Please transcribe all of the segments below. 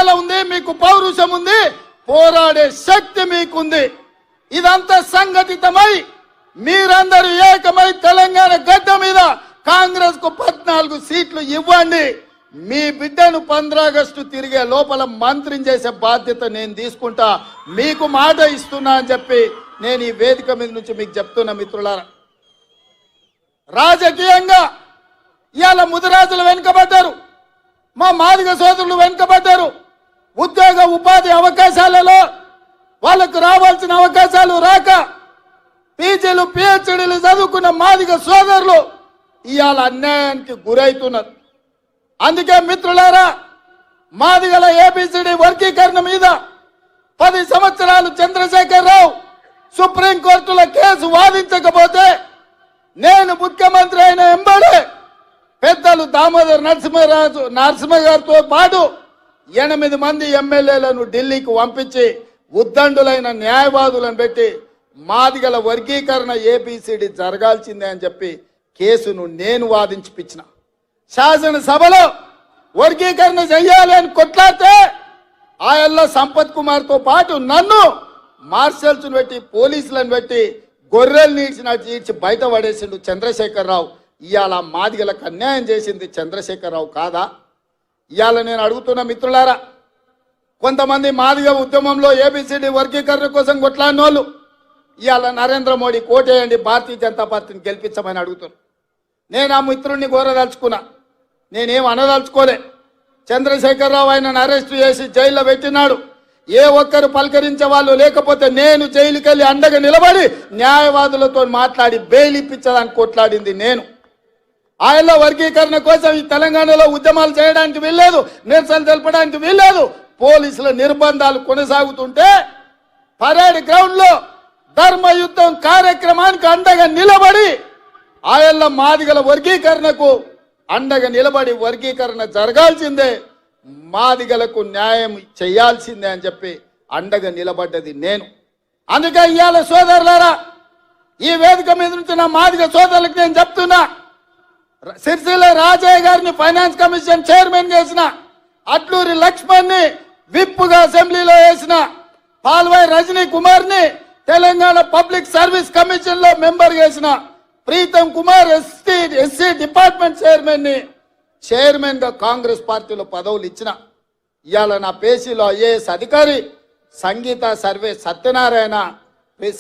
పట్టుదల ఉంది, మీకు పౌరుషం ఉంది, పోరాడే శక్తి మీకుంది. ఇదంతా సంఘటితమై మీరందరూ ఏకమై తెలంగాణ గడ్డ మీద కాంగ్రెస్ కు 14 సీట్లు ఇవ్వండి. మీ బిడ్డను 15 ఆగస్టు తిరిగే లోపల మంత్రిని చేసే బాధ్యత నేను తీసుకుంటా, మీకు మాట ఇస్తున్నా అని చెప్పి నేను ఈ వేదిక మీద నుంచి మీకు చెప్తున్నా. మిత్రులారా, రాజకీయంగా ఇవాళ ముదిరాజులు వెనుకబడ్డారు, మా మాదిగ సోదరులు వెనుకబడ్డారు. ఉద్యోగ ఉపాధి అవకాశాలలో వాళ్ళకు రావాల్సిన అవకాశాలు రాక పీజీలు పిహెచ్డీలు చదువుకున్న మాదిగ సోదరులు ఇవాళ అన్యాయానికి గురవుతున్నారు. అందుకే మిత్రులారా, మాదిగల ఏబిసిడి వర్గీకరణ మీద 10 సంవత్సరాలు చంద్రశేఖరరావు సుప్రీంకోర్టులో కేసు వాదించకపోతే నేను ముఖ్యమంత్రి అయిన ఎంబడే పెద్దలు దామోదర్ నరసింహ గారితో పాటు 8 మంది ఎమ్మెల్యేలను ఢిల్లీకి పంపించి ఉద్దండులైన న్యాయవాదులను పెట్టి మాదిగల వర్గీకరణ ఏబిసిడి జరగాల్సిందే అని చెప్పి కేసును నేను వాదించిపించిన. శాసనసభలో వర్గీకరణ చెయ్యాలి అని కొట్లాడితే ఆయల్ల సంపత్ కుమార్తో పాటు నన్ను మార్షల్స్ పెట్టి పోలీసులను పెట్టి గొర్రెలు నీడ్చి బయట పడేసిండు చంద్రశేఖరరావు. ఇవాళ మాదిగలకు అన్యాయం చేసింది చంద్రశేఖరరావు కాదా? ఇవాళ నేను అడుగుతున్న మిత్రులారా, కొంతమంది మాదిగ ఉద్యమంలో ఏబిసిడి వర్గీకరణ కోసం కొట్లాడిన వాళ్ళు ఇవాళ నరేంద్ర మోడీ కోటేయండి, భారతీయ జనతా పార్టీని గెలిపించమని అడుగుతున్నారు. నేను ఆ మిత్రుడిని కోరదలుచుకున్నా, నేనేం అనదలుచుకోలే. చంద్రశేఖరరావు ఆయనను అరెస్టు చేసి జైల్లో పెట్టినాడు. ఏ ఒక్కరు పలకరించే వాళ్ళు లేకపోతే నేను జైలుకి వెళ్ళి అండగా నిలబడి న్యాయవాదులతో మాట్లాడి బెయిల్ ఇప్పించడానికి కొట్లాడింది నేను. ఆయనలో వర్గీకరణ కోసం ఈ తెలంగాణలో ఉద్యమాలు చేయడానికి వీల్లేదు, నిరసన తెలపడానికి వీల్లేదు. పోలీసుల నిర్బంధాలు కొనసాగుతుంటే పరేడ్ గ్రౌండ్ లో ధర్మయుద్ధం కార్యక్రమానికి అండగా నిలబడి ఆయల్ల మాదిగల వర్గీకరణకు అండగా నిలబడి వర్గీకరణ జరగాల్సిందే, మాదిగలకు న్యాయం చేయాల్సిందే అని చెప్పి అండగా నిలబడ్డది నేను. అందుకే ఇవాళ సోదరులారా, ఈ వేదిక మీద నుంచి నా మాదిగ సోదరులకు నేను చెప్తున్నా, సిరిసిల్ల రాజయ్య గారిని ఫైనాన్స్ కమిషన్ చైర్మన్ చేసిన, అట్లూరి లక్ష్మణ్ని విప్పుగా అసెంబ్లీలో వేసిన, పాల్వాయి రజనీ కుమార్ని తెలంగాణ పబ్లిక్ సర్వీస్ కమిషన్ లో మెంబర్ చేసిన, Preetam Kumar SC department chairman గా కాంగ్రెస్ పార్టీలో పదవులు ఇచ్చిన. ఇవాళ నా పేసీలో ఐఏఎస్ అధికారి సంగీత సర్వే సత్యనారాయణ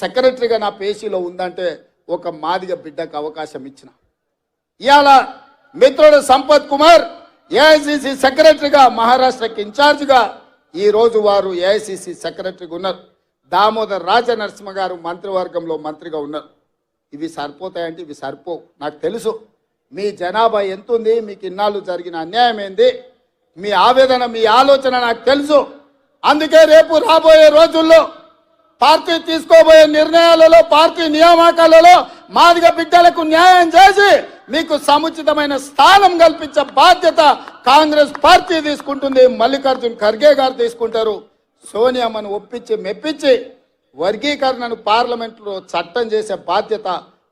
సెక్రటరీగా నా పేసీలో ఉందంటే ఒక మాదిగ బిడ్డకు అవకాశం ఇచ్చిన. ఇవాళ మిత్రుడు సంపత్ కుమార్ ఏఐసిసి సెక్రటరీగా మహారాష్ట్రకి ఇన్ఛార్జిగా ఈ రోజు వారు ఏఐసిసి సెక్రటరీగా ఉన్నారు. దామోదర్ నరసింహ గారు మంత్రివర్గంలో మంత్రిగా ఉన్నారు. ఇవి సరిపోతాయంటే ఇవి సరిపోవు. నాకు తెలుసు మీ జనాభా ఎంత ఉంది, మీకు ఇన్నాళ్ళు జరిగిన అన్యాయం ఏంది, మీ ఆవేదన, మీ ఆలోచన నాకు తెలుసు. అందుకే రేపు రాబోయే రోజుల్లో పార్టీ తీసుకోబోయే నిర్ణయాలలో, పార్టీ నియామకాలలో మాదిగ బిడ్డలకు న్యాయం చేసి మీకు సముచితమైన స్థానం కల్పించే బాధ్యత కాంగ్రెస్ పార్టీ తీసుకుంటుంది. మల్లికార్జున్ ఖర్గే గారు తీసుకుంటారు. సోనియామ్మను ఒప్పించి మెప్పించి వర్గీకరణను పార్లమెంట్లో చట్టం చేసే బాధ్యత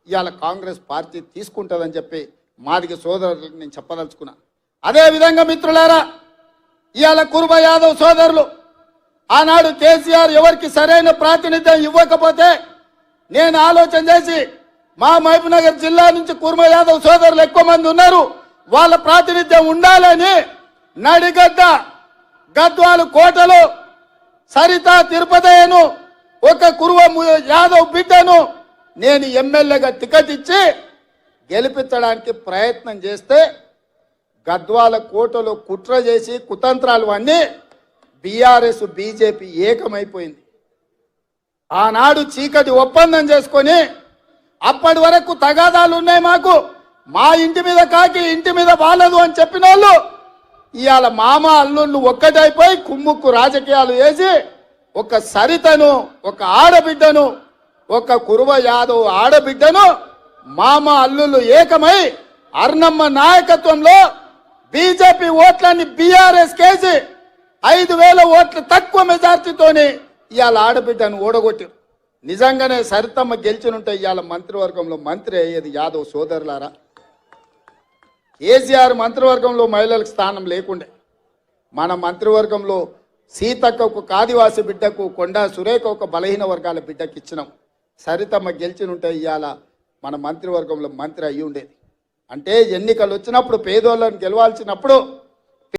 ఇవాళ కాంగ్రెస్ పార్టీ తీసుకుంటుందని చెప్పి మాదిగ సోదరులకు నేను చెప్పదలుచుకున్నా. అదేవిధంగా మిత్రులారా, ఇవాళ కుర్మ యాదవ్ సోదరులు ఆనాడు కేసీఆర్ ఎవరికి సరైన ప్రాతినిధ్యం ఇవ్వకపోతే నేను ఆలోచన చేసి మా మహబూబ్నగర్ జిల్లా నుంచి కుర్మ యాదవ్ సోదరులు ఎక్కువ మంది ఉన్నారు, వాళ్ళ ప్రాతినిధ్యం ఉండాలని నడిగడ్డ గద్వాలు కోటలో సరిత తిరుపతయ్యను ఒక కుర్మ యాదవ్ బిడ్డను నేను ఎమ్మెల్యేగా టికెట్ ఇచ్చి గెలిపించడానికి ప్రయత్నం చేస్తే గద్వాల కోటలో కుట్ర చేసి కుతంత్రాలు అన్నీ బీఆర్ఎస్ బీజేపీ ఏకమైపోయింది. ఆనాడు చీకటి ఒప్పందం చేసుకొని అప్పటి వరకు తగాదాలు ఉన్నాయి మాకు, మా ఇంటి మీద కాకి ఇంటి మీద వాలదు అని చెప్పిన వాళ్ళు ఇవాళ మామ అల్లుళ్ళు ఒక్కటైపోయి కుమ్ముక్కు రాజకీయాలు వేసి ఒక సరితను, ఒక ఆడబిడ్డను, ఒక కురువ యాదవ్ ఆడబిడ్డను మామ అల్లుళ్ళు ఏకమై అర్నమ్మ నాయకత్వంలో బీజేపీ ఓట్లని బీఆర్ఎస్ కేసి 5,000 ఓట్ల తక్కువ మెజార్టీతోని ఇవాళ ఆడబిడ్డను ఓడగొట్టారు. నిజంగానే సరితమ్మ గెలిచినుంటే ఇవాళ మంత్రివర్గంలో మంత్రి అయ్యేది యాదవ్ సోదరులారా. కేసీఆర్ మంత్రివర్గంలో మహిళలకు స్థానం లేకుండే, మన మంత్రివర్గంలో సీతక్క ఒక ఆదివాసి బిడ్డకు, కొండా సురేఖ ఒక బలహీన వర్గాల బిడ్డకి ఇచ్చినాం. సరితమ్మ గెలిచినుంటే ఇవాళ మన మంత్రివర్గంలో మంత్రి అయ్యి ఉండేది. అంటే ఎన్నికలు వచ్చినప్పుడు పేదోళ్ళని గెలవాల్సినప్పుడు